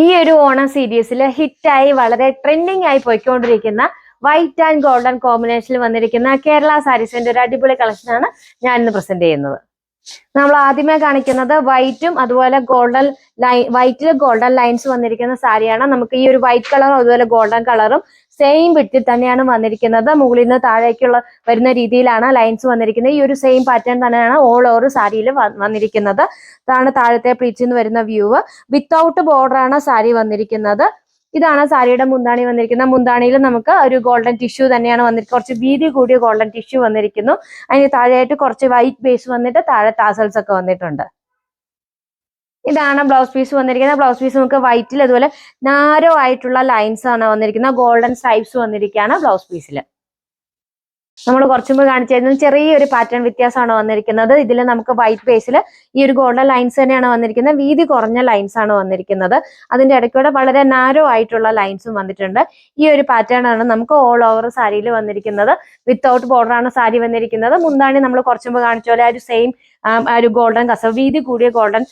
ഈ ഒരു ഓണം സീരീസിൽ ഹിറ്റായി വളരെ ട്രെൻഡിങ് ആയി പോയിക്കൊണ്ടിരിക്കുന്ന വൈറ്റ് ആൻഡ് ഗോൾഡൻ കോമ്പിനേഷനിൽ വന്നിരിക്കുന്ന കേരള സാരീസിന്റെ ഒരു അടിപൊളി കളക്ഷനാണ് ഞാൻ ഇന്ന് പ്രസന്റ് ചെയ്യുന്നത്. നമ്മൾ ആദ്യമേ കാണിക്കുന്നത് വൈറ്റും അതുപോലെ ഗോൾഡൻ വൈറ്റിൽ ഗോൾഡൻ ലൈൻസ് വന്നിരിക്കുന്ന സാരിയാണ്. നമുക്ക് ഈ ഒരു വൈറ്റ് കളറും അതുപോലെ ഗോൾഡൻ കളറും സെയിം വിട്ടിൽ തന്നെയാണ് വന്നിരിക്കുന്നത്. മുകളിൽ നിന്ന് താഴേക്കുള്ള വരുന്ന രീതിയിലാണ് ലൈൻസ് വന്നിരിക്കുന്നത്. ഈ ഒരു സെയിം പാറ്റേൺ തന്നെയാണ് ഓൾ ഓവർ സാരിയിൽ വന്നിരിക്കുന്നത്. ഇതാണ് താഴത്തെ പ്ലീറ്റ്സിൽ നിന്ന് വരുന്ന വ്യൂ. വിത്തൗട്ട് ബോർഡർ ആണ് സാരി വന്നിരിക്കുന്നത്. ഇതാണ് സാരിയുടെ മുന്താണി വന്നിരിക്കുന്നത്. മുന്താണിയിൽ നമുക്ക് ഒരു ഗോൾഡൻ ടിഷ്യൂ തന്നെയാണ് വന്നിരിക്കുന്നത്. കുറച്ച് വീതി കൂടിയ ഗോൾഡൻ ടിഷ്യൂ വന്നിരിക്കുന്നു. അതിന് താഴെയായിട്ട് കുറച്ച് വൈറ്റ് ബേസ് വന്നിട്ട് താഴെ ടാസൽസ് ഒക്കെ വന്നിട്ടുണ്ട്. ഇതാണ് ബ്ലൗസ് പീസ് വന്നിരിക്കുന്നത്. ബ്ലൗസ് പീസ് നമുക്ക് വൈറ്റിൽ അതുപോലെ നാരോ ആയിട്ടുള്ള ലൈൻസ് ആണ് വന്നിരിക്കുന്നത്. ഗോൾഡൻ സ്ട്രൈപ്സ് വന്നിരിക്കുകയാണ് ബ്ലൗസ് പീസിൽ. നമ്മൾ കുറച്ചു മുമ്പ് കാണിച്ചിരുന്നത് ചെറിയൊരു പാറ്റേൺ വ്യത്യാസമാണ് വന്നിരിക്കുന്നത്. ഇതിൽ നമുക്ക് വൈറ്റ് ബേസിൽ ഈ ഒരു ഗോൾഡൻ ലൈൻസ് തന്നെയാണ് വന്നിരിക്കുന്നത്. വീതി കുറഞ്ഞ ലൈൻസ് ആണ് വന്നിരിക്കുന്നത്. അതിന്റെ ഇടയ്ക്കൂടെ വളരെ നാരോ ആയിട്ടുള്ള ലൈൻസും വന്നിട്ടുണ്ട്. ഈ ഒരു പാറ്റേൺ ആണ് നമുക്ക് ഓൾ ഓവർ സാരിയിൽ വന്നിരിക്കുന്നത്. വിത്തൗട്ട് ബോർഡർ ആണ് സാരി വന്നിരിക്കുന്നത്. മുന്താണി നമ്മൾ കുറച്ചു മുമ്പ് കാണിച്ച പോലെ ഒരു സെയിം ഒരു ഗോൾഡൻ കസവ്, വീതി കൂടിയ ഗോൾഡൻ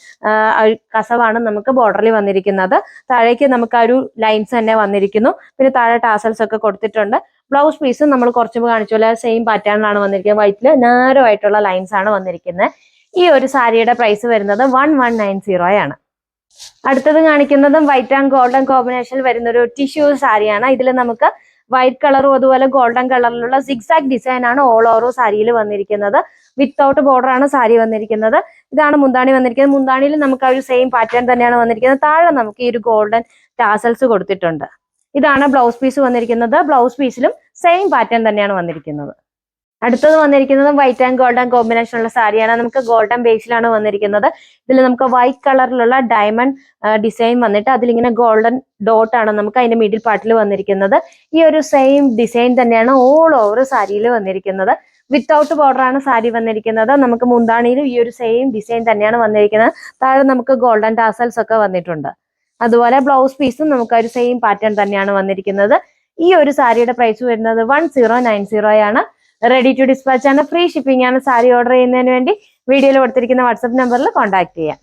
കസവാണ് നമുക്ക് ബോർഡറിൽ വന്നിരിക്കുന്നത്. താഴേക്ക് നമുക്ക് ആ ഒരു ലൈൻസ് തന്നെ വന്നിരിക്കുന്നു. പിന്നെ താഴെ ടാസൽസ് ഒക്കെ കൊടുത്തിട്ടുണ്ട്. ബ്ലൗസ് പീസും നമ്മൾ കുറച്ചു മുമ്പ് കാണിച്ച പോലെ സെയിം പാറ്റേണിലാണ് വന്നിരിക്കുന്നത്. വൈറ്റിൽ നാരോ ആയിട്ടുള്ള ലൈൻസ് ആണ് വന്നിരിക്കുന്നത്. ഈ ഒരു സാരിയുടെ പ്രൈസ് വരുന്നത് 1190 ആണ്. അടുത്തത് കാണിക്കുന്നതും വൈറ്റ് ആൻഡ് ഗോൾഡൻ കോമ്പിനേഷനിൽ വരുന്ന ഒരു ടിഷ്യൂ സാരിയാണ്. ഇതിൽ നമുക്ക് വൈറ്റ് കളറും അതുപോലെ ഗോൾഡൻ കളറിലുള്ള സിക്സാക് ഡിസൈൻ ആണ് ഓൾ ഓവർ സാരിയിൽ വന്നിരിക്കുന്നത്. വിത്തൗട്ട് ബോർഡർ ആണ് സാരി വന്നിരിക്കുന്നത്. ഇതാണ് മുന്താണി വന്നിരിക്കുന്നത്. മുന്താണിയിൽ നമുക്ക് ആ ഒരു സെയിം പാറ്റേൺ തന്നെയാണ് വന്നിരിക്കുന്നത്. താഴെ നമുക്ക് ഈ ഒരു ഗോൾഡൻ ടാസൽസ് കൊടുത്തിട്ടുണ്ട്. ഇതാണ് ബ്ലൗസ് പീസ് വന്നിരിക്കുന്നത്. ബ്ലൗസ് പീസിലും സെയിം പാറ്റേൺ തന്നെയാണ് വന്നിരിക്കുന്നത്. അടുത്തത് വന്നിരിക്കുന്നത് വൈറ്റ് ആൻഡ് ഗോൾഡൻ കോമ്പിനേഷനുള്ള സാരിയാണ്. നമുക്ക് ഗോൾഡൻ ബേസിലാണ് വന്നിരിക്കുന്നത്. ഇതിൽ നമുക്ക് വൈറ്റ് കളറിലുള്ള ഡയമണ്ട് ഡിസൈൻ വന്നിട്ട് അതിലിങ്ങനെ ഗോൾഡൻ ഡോട്ട് ആണ് നമുക്ക് അതിന്റെ മിഡിൽ പാർട്ടിൽ വന്നിരിക്കുന്നത്. ഈ ഒരു സെയിം ഡിസൈൻ തന്നെയാണ് ഓൾ ഓവർ സാരിയിൽ വന്നിരിക്കുന്നത്. വിത്തൗട്ട് ബോർഡർ ആണ് സാരി വന്നിരിക്കുന്നത്. നമുക്ക് മുന്താണിയിലും ഈ ഒരു സെയിം ഡിസൈൻ തന്നെയാണ് വന്നിരിക്കുന്നത്. താഴെ നമുക്ക് ഗോൾഡൻ ടാസൽസ് ഒക്കെ വന്നിട്ടുണ്ട്. അതുപോലെ ബ്ലൗസ് പീസും നമുക്ക് ഒരു സെയിം പാറ്റേൺ തന്നെയാണ് വന്നിരിക്കുന്നത്. ഈ ഒരു സാരിയുടെ പ്രൈസ് വരുന്നത് 1090 ആണ്. റെഡി ടു ഡിസ്പാച്ച് ആണ്. ഫ്രീ ഷിപ്പിംഗ് ആണ്. സാരി ഓർഡർ ചെയ്യുന്നതിന് വേണ്ടി വീഡിയോയിൽ കൊടുത്തിരിക്കുന്ന വാട്സ്ആപ്പ് നമ്പറിൽ കോൺടാക്ട് ചെയ്യാം.